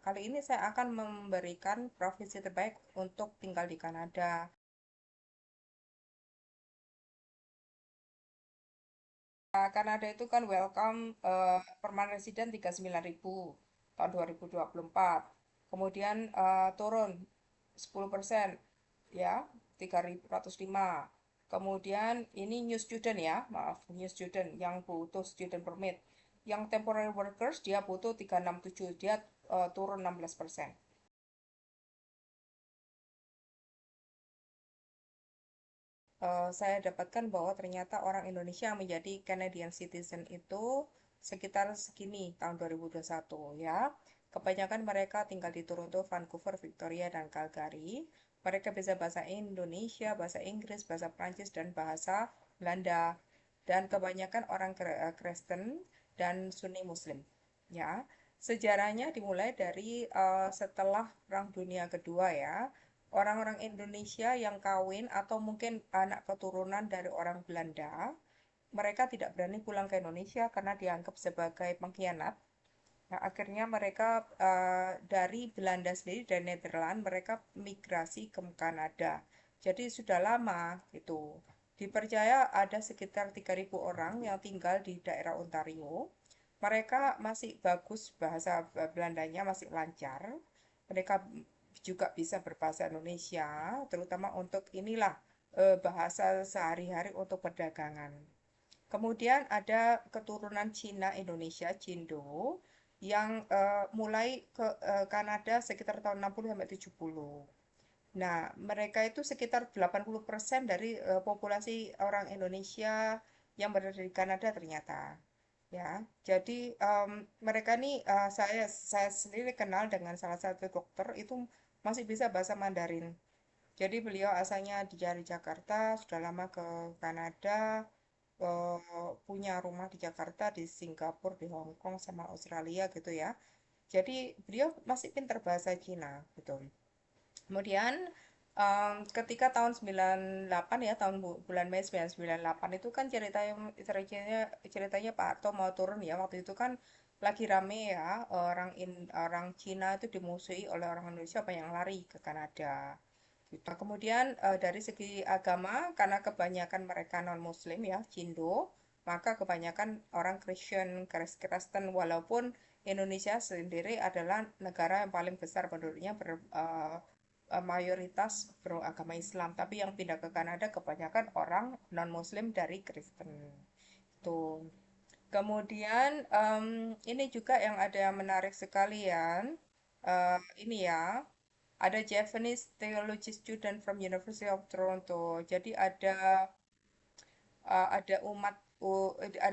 kali ini saya akan memberikan provinsi terbaik untuk tinggal di Kanada. Kanada itu kan welcome permanent resident 39.000 tahun 2024. Kemudian turun 10% ya, 3.105. Kemudian ini new student ya, maaf, new student yang butuh student permit. Yang temporary workers dia butuh 367, dia turun 16%. Saya dapatkan bahwa ternyata orang Indonesia yang menjadi Canadian citizen itu sekitar segini tahun 2021 ya. Kebanyakan mereka tinggal di Toronto, Vancouver, Victoria, dan Calgary. Mereka bisa bahasa Indonesia, bahasa Inggris, bahasa Prancis, dan bahasa Belanda. Dan kebanyakan orang Kristen dan Sunni Muslim. Ya, sejarahnya dimulai dari setelah Perang Dunia Kedua ya. Orang-orang Indonesia yang kawin atau mungkin anak keturunan dari orang Belanda, mereka tidak berani pulang ke Indonesia karena dianggap sebagai pengkhianat. Nah, akhirnya mereka dari Belanda sendiri, dari Nederland, mereka migrasi ke Kanada. Jadi sudah lama gitu. Dipercaya ada sekitar 3.000 orang yang tinggal di daerah Ontario. Mereka masih bagus bahasa Belandanya, masih lancar. Mereka juga bisa berbahasa Indonesia, terutama untuk inilah bahasa sehari-hari untuk perdagangan. Kemudian ada keturunan Cina Indonesia, Cindo, yang mulai ke Kanada sekitar tahun 60 sampai 70. Nah, mereka itu sekitar 80% dari populasi orang Indonesia yang berada di Kanada ternyata. Ya, jadi mereka nih saya sendiri kenal dengan salah satu dokter itu masih bisa bahasa Mandarin. Jadi beliau asalnya dari Jakarta, sudah lama ke Kanada, punya rumah di Jakarta, di Singapura, di Hong Kong, sama Australia gitu ya. Jadi beliau masih pintar bahasa Cina gitu. Kemudian ketika tahun 98 ya, bulan Mei 1998 itu kan ceritanya Pak Harto mau turun ya. Waktu itu kan lagi rame ya, orang Cina itu dimusuhi oleh orang Indonesia, banyak yang lari ke Kanada. Gitu. Nah, kemudian dari segi agama, karena kebanyakan mereka non-Muslim ya, Cindo, maka kebanyakan orang Kristen, walaupun Indonesia sendiri adalah negara yang paling besar penduduknya mayoritas beragama Islam, tapi yang pindah ke Kanada kebanyakan orang non-Muslim dari Kristen. Tuh. Kemudian ini juga yang ada yang menarik sekalian. Ini ya, ada Japanese Theology student from University of Toronto. Jadi ada ada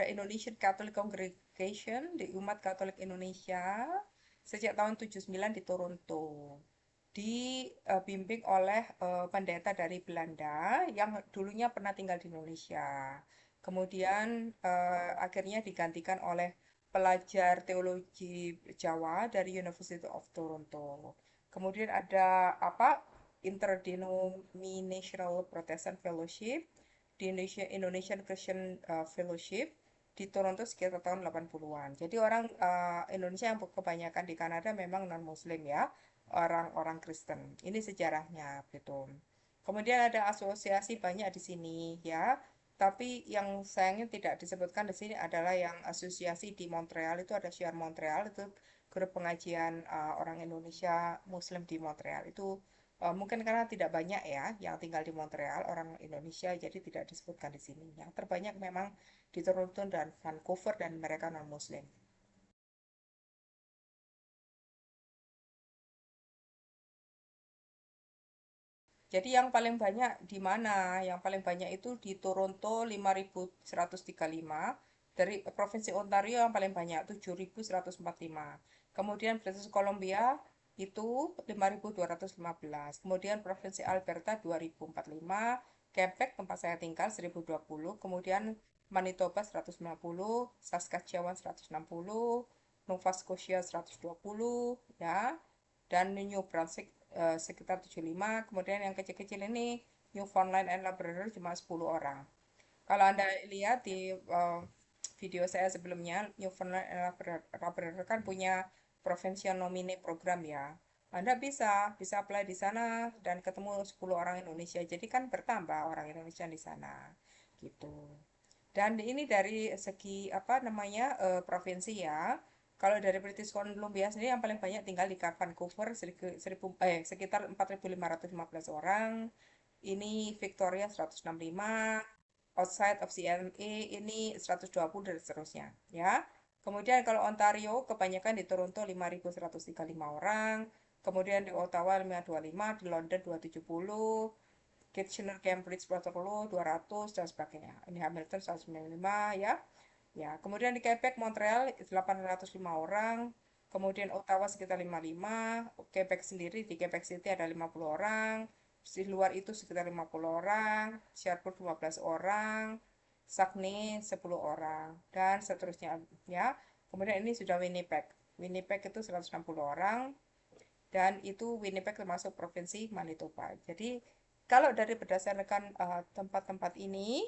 Indonesian Catholic Congregation di umat Katolik Indonesia sejak tahun 79 di Toronto. Dibimbing oleh pendeta dari Belanda yang dulunya pernah tinggal di Indonesia. Kemudian akhirnya digantikan oleh pelajar teologi Jawa dari University of Toronto. Kemudian ada apa? Interdenominational Protestant Fellowship di Indonesian Christian Fellowship di Toronto sekitar tahun 80-an. Jadi orang Indonesia yang kebanyakan di Kanada memang non-Muslim ya, orang-orang Kristen. Ini sejarahnya gitu. Kemudian ada asosiasi banyak di sini ya. Tapi yang sayangnya tidak disebutkan di sini adalah yang asosiasi di Montreal, itu ada Share Montreal, itu grup pengajian orang Indonesia Muslim di Montreal. Itu mungkin karena tidak banyak ya yang tinggal di Montreal orang Indonesia, jadi tidak disebutkan di sini. Yang terbanyak memang di Toronto dan Vancouver, dan mereka non-Muslim. Jadi yang paling banyak di mana? Yang paling banyak itu di Toronto 5.135, dari Provinsi Ontario yang paling banyak 7.145. Kemudian British Columbia itu 5.215. Kemudian Provinsi Alberta 2.045, Quebec tempat saya tinggal 1.020, kemudian Manitoba 190, Saskatchewan 160, Nova Scotia 120 ya, dan New Brunswick sekitar 75. Kemudian yang kecil-kecil ini Newfoundland and Labrador cuma 10 orang. Kalau Anda lihat di video saya sebelumnya, Newfoundland and Labrador kan punya Provincial Nominee Program ya. Anda bisa apply di sana dan ketemu 10 orang Indonesia. Jadi kan bertambah orang Indonesia di sana. Gitu. Dan ini dari segi apa namanya provinsi ya. Kalau dari British Columbia sendiri yang paling banyak tinggal di Vancouver sekitar 4.515 orang. Ini Victoria 165, outside of CMA ini 120 dan seterusnya ya. Kemudian kalau Ontario kebanyakan di Toronto 5.135 orang, kemudian di Ottawa 525, di London 270, Kitchener, Cambridge, Waterloo 200 dan sebagainya. Ini Hamilton 195 ya. Ya, kemudian di Quebec, Montreal 805 orang, kemudian Ottawa sekitar 55, Quebec sendiri di Quebec City ada 50 orang, di luar itu sekitar 50 orang, Sherbrooke 15 orang, Saguenay 10 orang, dan seterusnya ya. Kemudian ini sudah Winnipeg. Winnipeg itu 160 orang, dan itu Winnipeg termasuk provinsi Manitoba. Jadi kalau dari berdasarkan tempat-tempat ini,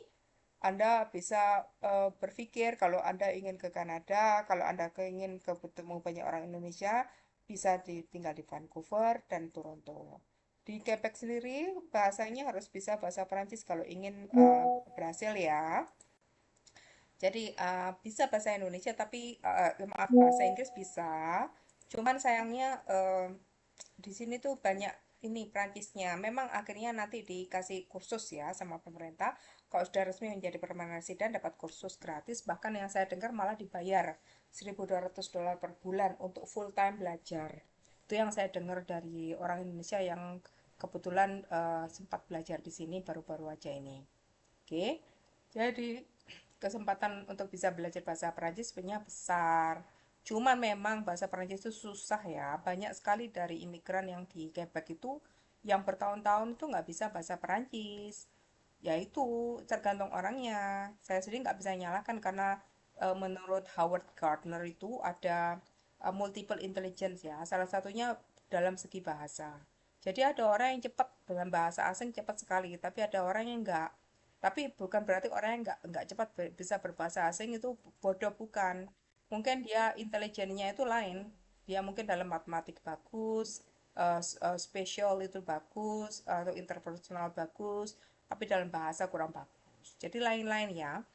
Anda bisa berpikir kalau Anda ingin ke Kanada, kalau Anda ingin ketemu banyak orang Indonesia, bisa tinggal di Vancouver dan Toronto. Di Quebec sendiri bahasanya harus bisa bahasa Perancis kalau ingin berhasil ya. Jadi bisa bahasa Indonesia tapi maaf bahasa Inggris bisa. Cuman sayangnya di sini tuh banyak ini Prancisnya. Memang akhirnya nanti dikasih kursus ya sama pemerintah. Kalau sudah resmi menjadi permanent resident dapat kursus gratis. Bahkan yang saya dengar malah dibayar $1.200 per bulan untuk full time belajar. Itu yang saya dengar dari orang Indonesia yang kebetulan sempat belajar di sini baru-baru aja ini. Oke, jadi kesempatan untuk bisa belajar bahasa Perancis sebenarnya besar. Cuma memang bahasa Perancis itu susah ya. Banyak sekali dari imigran yang di Quebec itu yang bertahun-tahun itu nggak bisa bahasa Perancis. Ya itu tergantung orangnya. Saya sendiri nggak bisa nyalakan karena menurut Howard Gardner itu ada multiple intelligence ya. Salah satunya dalam segi bahasa. Jadi ada orang yang cepat dengan bahasa asing cepat sekali, tapi ada orang yang nggak. Tapi bukan berarti orang yang nggak cepat bisa berbahasa asing itu bodoh, bukan. Mungkin dia intelijennya itu lain. Dia mungkin dalam matematik bagus, spesial itu bagus, atau interpersonal bagus, tapi dalam bahasa kurang bagus. Jadi lain-lain ya.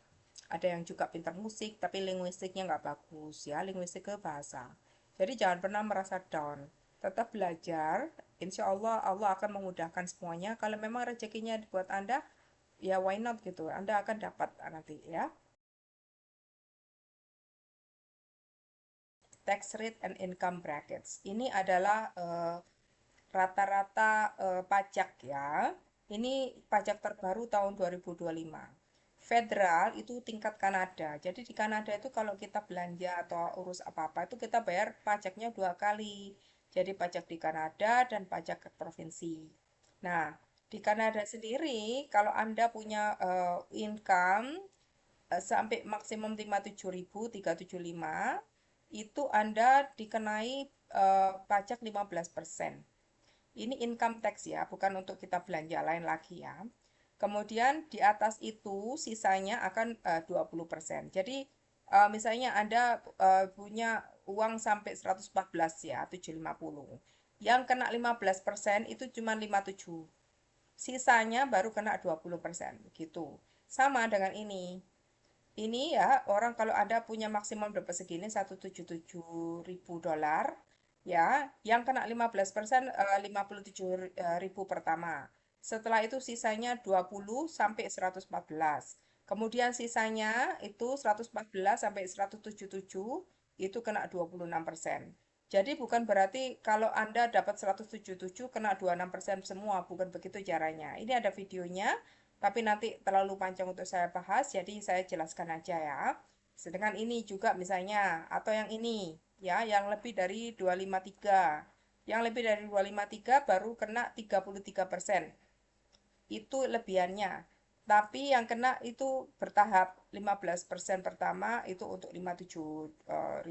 Ada yang juga pintar musik, tapi linguistiknya nggak bagus ya, linguistik ke bahasa. Jadi jangan pernah merasa down. Tetap belajar, insya Allah Allah akan memudahkan semuanya. Kalau memang rezekinya buat Anda, ya why not gitu. Anda akan dapat nanti ya. Tax rate and income brackets. Ini adalah rata-rata pajak ya. Ini pajak terbaru tahun 2025. Federal itu tingkat Kanada. Jadi di Kanada itu kalau kita belanja atau urus apa-apa itu kita bayar pajaknya dua kali. Jadi pajak di Kanada dan pajak ke provinsi. Nah, di Kanada sendiri kalau Anda punya income sampai maksimum 57.375 itu Anda dikenai pajak 15%. Ini income tax ya, bukan untuk kita belanja lain lagi ya. Kemudian di atas itu sisanya akan 20%. Jadi misalnya Anda punya uang sampai 114 ya, 750. Yang kena 15% itu cuma 57. Sisanya baru kena 20% gitu. Sama dengan ini. Ini ya, orang kalau Anda punya maksimum dapat segini 177.000 dolar, ya, yang kena 15% 57.000 pertama. Setelah itu sisanya 20 sampai 114. Kemudian sisanya itu 114 sampai 177 itu kena 26%. Jadi bukan berarti kalau Anda dapat 177 kena 26% semua, bukan begitu caranya. Ini ada videonya, tapi nanti terlalu panjang untuk saya bahas, jadi saya jelaskan aja ya. Sedangkan ini juga misalnya, atau yang ini, ya, yang lebih dari 253. Yang lebih dari 253 baru kena 33%. Itu lebihannya. Tapi yang kena itu bertahap, 15% pertama itu untuk 57.000.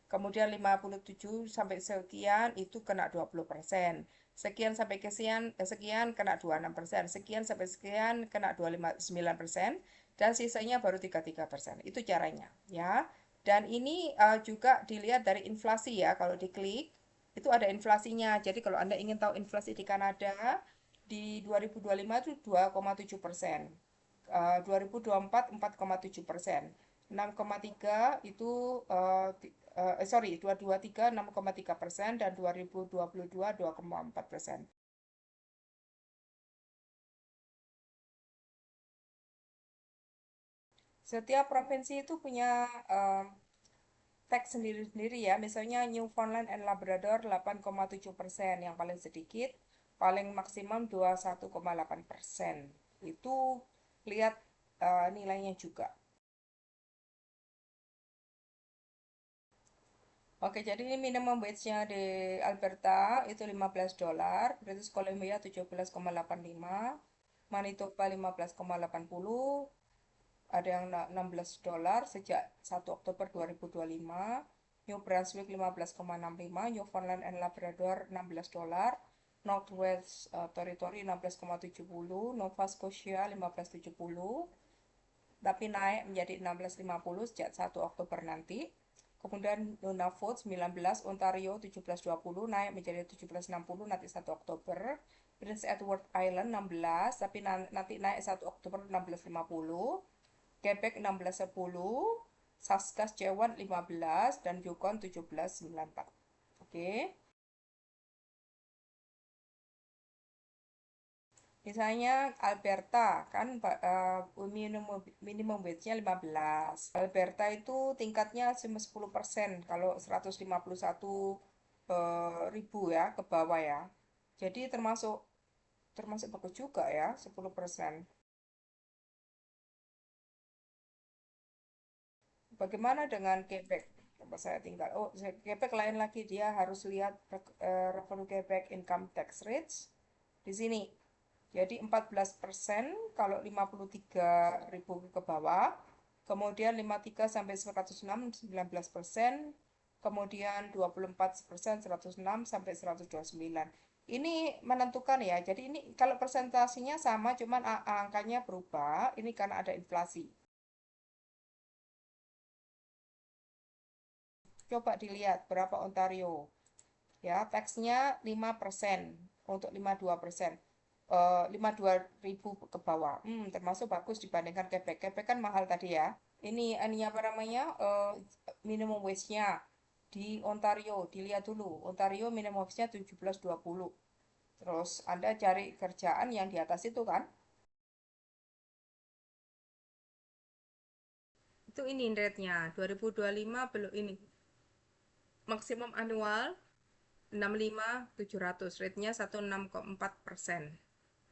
Kemudian 57 sampai sekian itu kena 20%. Sekian sampai sekian kena 26%. Sekian sampai sekian kena 29%. Dan sisanya baru 33%. Itu caranya ya. Dan ini juga dilihat dari inflasi ya, kalau diklik itu ada inflasinya. Jadi kalau Anda ingin tahu inflasi di Kanada di 2025 itu 2,7%. 2024 4,7%. 6,3 itu sorry 223 6,3% dan 2022 2,4%. Setiap provinsi itu punya tax sendiri-sendiri ya. Misalnya Newfoundland and Labrador 8,7% yang paling sedikit, paling maksimum 21,8%. Itu lihat nilainya juga. Oke, jadi ini minimum wage-nya di Alberta itu $15, British Columbia 17,85, Manitoba 15,80, ada yang $16 sejak 1 Oktober 2025, New Brunswick 15,65, Newfoundland and Labrador $16, Northwest Territory 16,70, Nova Scotia 15,70, tapi naik menjadi 16,50 sejak 1 Oktober nanti. Kemudian Nunavut 19, Ontario 17,20 naik menjadi 17,60 nanti 1 Oktober. Prince Edward Island 16, tapi nanti naik 1 Oktober 16,50. Quebec 16,10, Saskatchewan 15, dan Yukon 17,94. Oke. Misalnya Alberta kan minimum wage-nya 15. Alberta itu tingkatnya cuma 10% kalau 151 ribu ya ke bawah ya. Jadi termasuk termasuk bagus juga ya 10%. Bagaimana dengan Quebec? Tempat saya tinggal. Oh, Quebec lain lagi, dia harus lihat revenue Quebec income tax rates di sini. Jadi 14% kalau 53.000 ke bawah, kemudian 53 sampai 106 19%, kemudian 24% 106 sampai 129. Ini menentukan ya. Jadi ini kalau presentasinya sama cuman angkanya berubah, ini karena ada inflasi. Coba dilihat berapa Ontario. Ya, taxnya 5% untuk 52%. 52.000 ke bawah. Termasuk bagus dibandingkan Quebec. Quebec kan mahal tadi ya. Ini apa namanya? Minimum wage-nya di Ontario, dilihat dulu. Ontario minimum wage-nya 17,20. Terus Anda cari kerjaan yang di atas itu kan? Itu ini rate-nya 2025 belum ini. Maksimum annual 65.700, rate-nya 16,4%.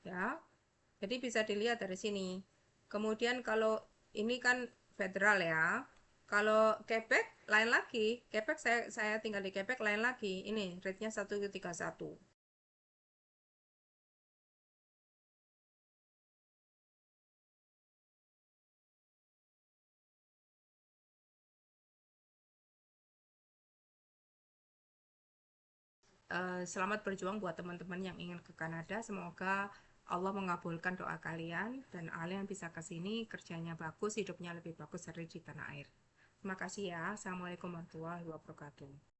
Ya. Jadi bisa dilihat dari sini. Kemudian kalau ini kan federal ya. Kalau Quebec lain lagi. Quebec saya tinggal di Quebec lain lagi. Ini rate-nya 1,31. Selamat berjuang buat teman-teman yang ingin ke Kanada. Semoga Allah mengabulkan doa kalian dan kalian bisa ke sini, kerjanya bagus, hidupnya lebih bagus dari di tanah air. Terima kasih ya. Assalamualaikum warahmatullahi wabarakatuh.